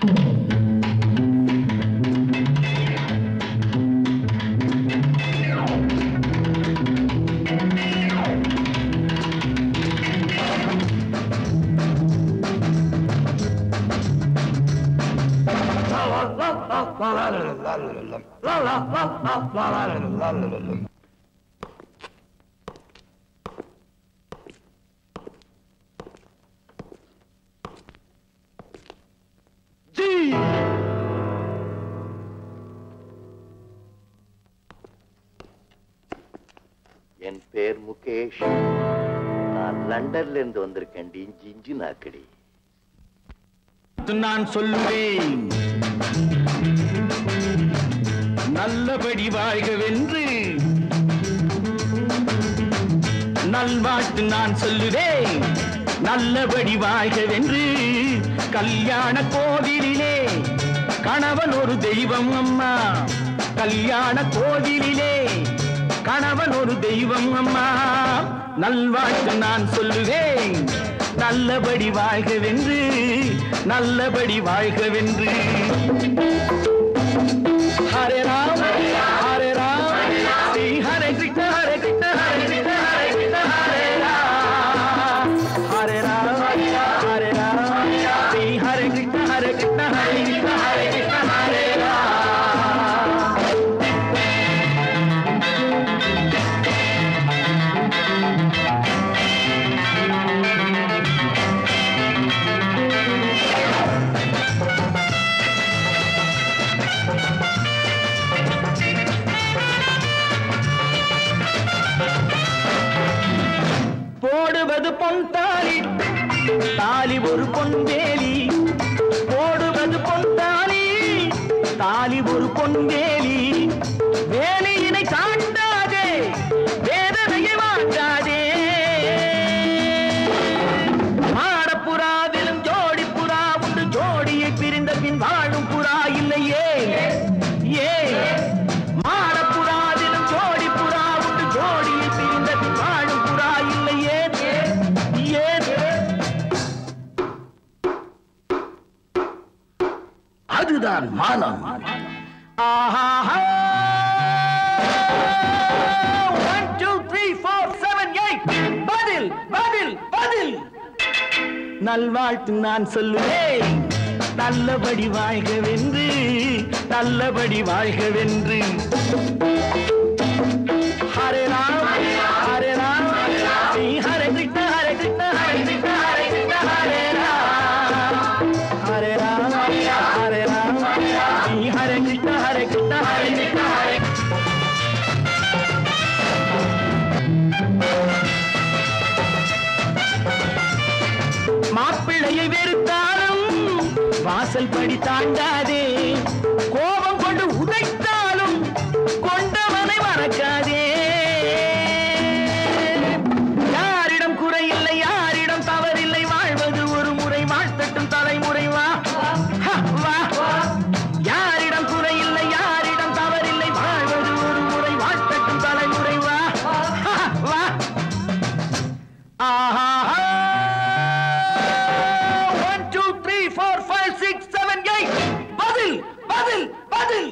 என் பேர் முகேஷ். நான் லண்டன்ல இருந்து வந்திருக்கேன். இஞ்சி நாக்கடி. நான் சொல்லுவேன் நல்லபடி வாழ்கவென்று. நல்வாழ்த்து நான் சொல்லுவேன் நல்லபடி வாழ்கவென்று. கல்யாண கோவிலிலே கணவன் ஒரு தெய்வம் அம்மா. கல்யாண கோவிலிலே கணவன் ஒரு தெய்வம் அம்மா. நல்வாழ்த்து நான் சொல்லுவேன் நல்லபடி வாழ்கவென்று. நல்லபடி வாழ்கவென்று. ஹரே ராம் ஹரே ராம் ஸ்ரீ ஹரே கிருஷ்ண ஹரே கிருஷ்ண ஹரே கிருஷ்ண ஹரே கிருஷ்ண ஹரே ராம். ஹரே ராம் ஹரே ராம் ஸ்ரீ ஹரே கிருஷ்ண ஹரே கிருஷ்ண ஹரே கிருஷ்ண ஹரே கிருஷ்ண ஹரே ராம். போடுவது பொன் தாலி, தாலி ஒரு பொன்வேலி. போடுவது பொன் தாலி, தாலி ஒரு பொன்வேலி. வேலியினை காட்டாதே, வேதனையை வாட்டாதே. மாடப்புறாவிலும் ஜோடி புறா உண்டு. ஜோடியை பிரிந்த பின் வாழும் புறா இல்லையே. ஏ மாடப்புறாவிலும் ஜோடி புறா உண்டு. ஜோடியை பிரிந்த பின் வாழும் புறா இல்லையே. அதுதான் மானம். ஆஹா 1 2 3 4 7 8 பதில் பதில் பதில். நல்வாழ்த்து நான் சொல்லுவேன் நல்லபடி வாழ்கவென்று. நல்லபடி வாழ்கவென்று. ஹரே ராம் ஹரே ராம் ஸ்ரீ ஹரே கிருஷ்ண ஹரே கிருஷ்ண ஹரே கிருஷ்ண ஹரே கிருஷ்ண ஹரே ராம். ஹரே ராம் ஹரே ராம் ஸ்ரீ ஹரே கிருஷ்ண ஹரே கிருஷ்ண ஹரே கிருஷ்ண ஹரே. மாப்பிள்ளையை வெறுத்தாலும் வாசல் படி தாண்டாதே. கோபம் கொண்டு உதைத்தாலும் கொண்டவனை மறக்காதே. யாரிடம் குறையில்லை, யாரிடம் தவறில்லை. வாழ்வது ஒரு முறை, வாழ்த்தட்டும் தலைமுறை. வா வா. யாரிடம் குறையில்லை, யாரிடம் தவறில்லை. வாழ்வது ஒரு முறை, வாழ்த்தட்டும் தலைமுறை. வா வா. ஆஹா 1 2 3 4 5 6 7 8 பதில் பதில் பதில்.